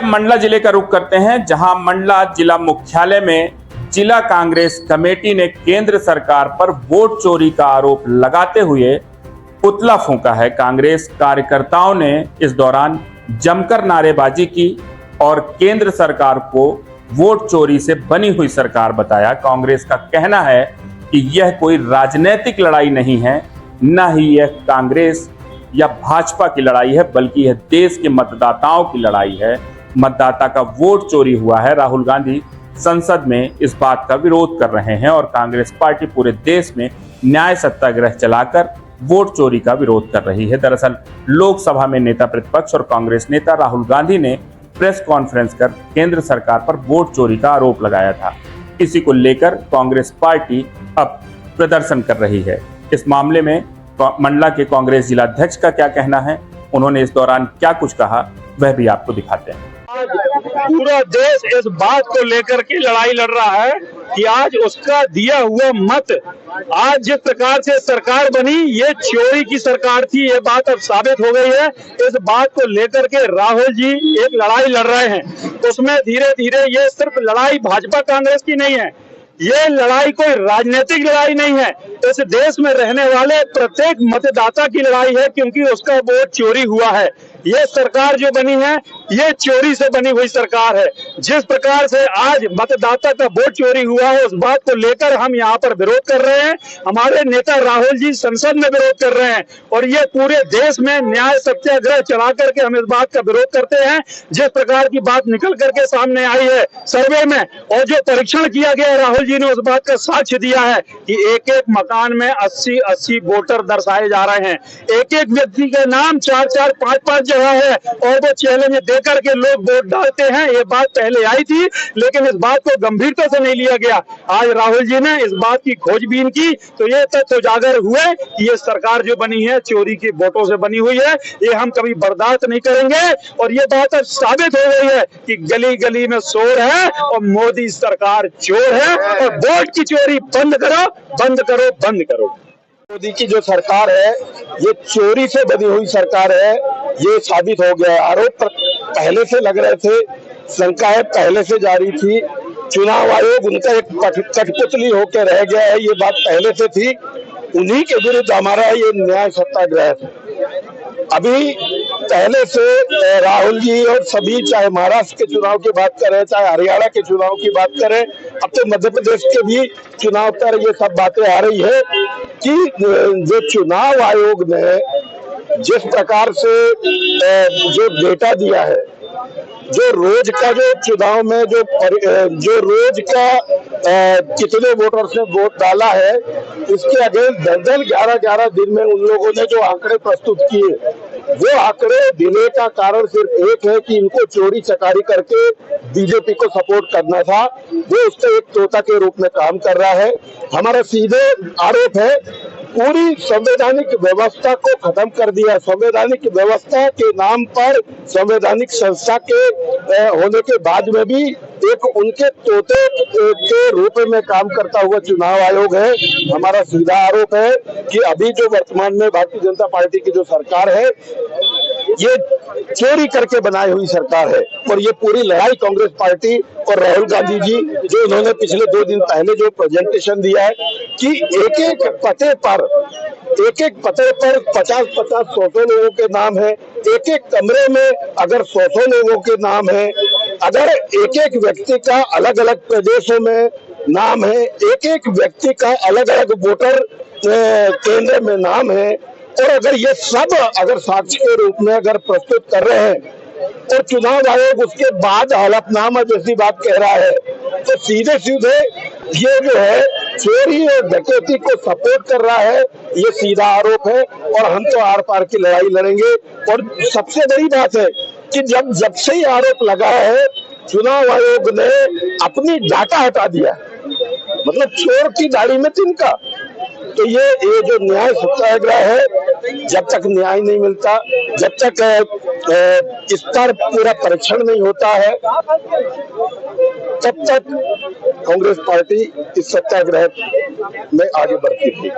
मंडला जिले का रुख करते हैं, जहां मंडला जिला मुख्यालय में जिला कांग्रेस कमेटी ने केंद्र सरकार पर वोट चोरी का आरोप लगाते हुए पुतला फूंका है। कांग्रेस कार्यकर्ताओं ने इस दौरान जमकर नारेबाजी की और केंद्र सरकार को वोट चोरी से बनी हुई सरकार बताया। कांग्रेस का कहना है कि यह कोई राजनीतिक लड़ाई नहीं है, न ही यह कांग्रेस या भाजपा की लड़ाई है, बल्कि यह देश के मतदाताओं की लड़ाई है। मतदाता का वोट चोरी हुआ है। राहुल गांधी संसद में इस बात का विरोध कर रहे हैं और कांग्रेस पार्टी पूरे देश में न्याय सत्याग्रह चलाकर वोट चोरी का विरोध कर रही है। दरअसल लोकसभा में नेता प्रतिपक्ष और कांग्रेस नेता राहुल गांधी ने प्रेस कॉन्फ्रेंस कर केंद्र सरकार पर वोट चोरी का आरोप लगाया था। इसी को लेकर कांग्रेस पार्टी अब प्रदर्शन कर रही है। इस मामले में मंडला के कांग्रेस जिला अध्यक्ष का क्या कहना है, उन्होंने इस दौरान क्या कुछ कहा, वह भी आपको दिखाते हैं। पूरा देश इस बात को लेकर के लड़ाई लड़ रहा है कि आज उसका दिया हुआ मत, आज जिस प्रकार से सरकार बनी, ये चोरी की सरकार थी, ये बात अब साबित हो गई है। इस बात को लेकर के राहुल जी एक लड़ाई लड़ रहे हैं। उसमें धीरे धीरे ये सिर्फ लड़ाई भाजपा कांग्रेस की नहीं है, ये लड़ाई कोई राजनीतिक लड़ाई नहीं है, इस देश में रहने वाले प्रत्येक मतदाता की लड़ाई है, क्योंकि उसका वोट चोरी हुआ है। ये सरकार जो बनी है, ये चोरी से बनी हुई सरकार है। जिस प्रकार से आज मतदाता का वोट चोरी हुआ है, उस बात को लेकर हम यहाँ पर विरोध कर रहे हैं। हमारे नेता राहुल जी संसद में विरोध कर रहे हैं और ये पूरे देश में न्याय सत्याग्रह चला करके हम इस बात का विरोध करते हैं। जिस प्रकार की बात निकल करके सामने आई है सर्वे में और जो परीक्षण किया गया, राहुल जी ने उस बात का साक्ष्य दिया है कि एक एक मकान में 80-80 वोटर दर्शाए जा रहे हैं। एक एक व्यक्ति के नाम 4-4, 5-5 जगह है और वो चैलेंज देकर के लोग वोट डालते हैं। ये बात पहले आई थी, लेकिन इस बात को गंभीरता से नहीं लिया गया। आज राहुल जी ने इस बात की खोजबीन की तो ये तथ्य उजागर हुए कि ये सरकार जो बनी है चोरी की वोटों से बनी हुई है। ये हम कभी बर्दाश्त नहीं करेंगे और ये बात अब साबित हो गई है कि गली गली में शोर है और मोदी सरकार चोर है और वोट की चोरी बंद करो, बंद करो, बंद करो। मोदी की जो सरकार है ये चोरी से बनी हुई सरकार है, ये साबित हो गया है। आरोप पहले से लग रहे थे, शंकाएं पहले से जारी थी। चुनाव आयोग उनका एक कठपुतली होकर रह गया है, ये बात पहले से थी। उन्हीं के विरुद्ध हमारा ये न्याय सत्याग्रह है। अभी पहले से राहुल जी और सभी, चाहे महाराष्ट्र के चुनाव की बात करें, चाहे हरियाणा के चुनाव की बात करें, अब तो मध्य प्रदेश के भी चुनाव पर ये सब बातें आ रही है कि जो चुनाव आयोग ने जिस प्रकार से जो डेटा दिया है, जो रोज का जो चुनाव में जो रोज का कितने वोटर्स ने वोट डाला है, इसके अगेंस्ट 10-10, 11-11 दिन में उन लोगों ने जो आंकड़े प्रस्तुत किए, वो आंकड़े देने का कारण सिर्फ एक है कि इनको चोरी चकारी करके बीजेपी को सपोर्ट करना था। वो उससे एक तोता के रूप में काम कर रहा है। हमारा सीधे आरोप है पूरी संवैधानिक व्यवस्था को खत्म कर दिया। संवैधानिक व्यवस्था के नाम पर संवैधानिक संस्था के होने के बाद में भी एक उनके तोते के रूप में काम करता हुआ चुनाव आयोग है। हमारा सीधा आरोप है कि अभी जो वर्तमान में भारतीय जनता पार्टी की जो सरकार है, ये चोरी करके बनाई हुई सरकार है और ये पूरी लड़ाई कांग्रेस पार्टी और राहुल गांधी जी, जो उन्होंने पिछले 2 दिन पहले जो प्रेजेंटेशन दिया है कि एक एक पते पर 50-50, 100 लोगों के नाम है, एक एक कमरे में अगर 100 लोगों के नाम है, अगर एक एक व्यक्ति का अलग अलग प्रदेशों में नाम है, एक एक व्यक्ति का अलग अलग वोटर केंद्र में नाम है, और अगर ये सब अगर साक्ष्य के रूप में अगर प्रस्तुत कर रहे हैं और चुनाव आयोग उसके बाद हलफनामा जैसी बात कह रहा है, तो सीधे सीधे ये जो है चोरी और डकैती को सपोर्ट कर रहा है, ये सीधा आरोप है और हम तो आर पार की लड़ाई लड़ेंगे। और सबसे बड़ी बात है कि जब से ही आरोप लगा है, चुनाव आयोग ने अपनी डाटा हटा दिया, मतलब चोर की दाढ़ी में तिनका। तो ये जो न्याय सत्याग्रह है, जब तक न्याय नहीं मिलता, जब तक इस पर पूरा परीक्षण नहीं होता है, तब तक कांग्रेस पार्टी इस सत्याग्रह में आगे बढ़ती थी।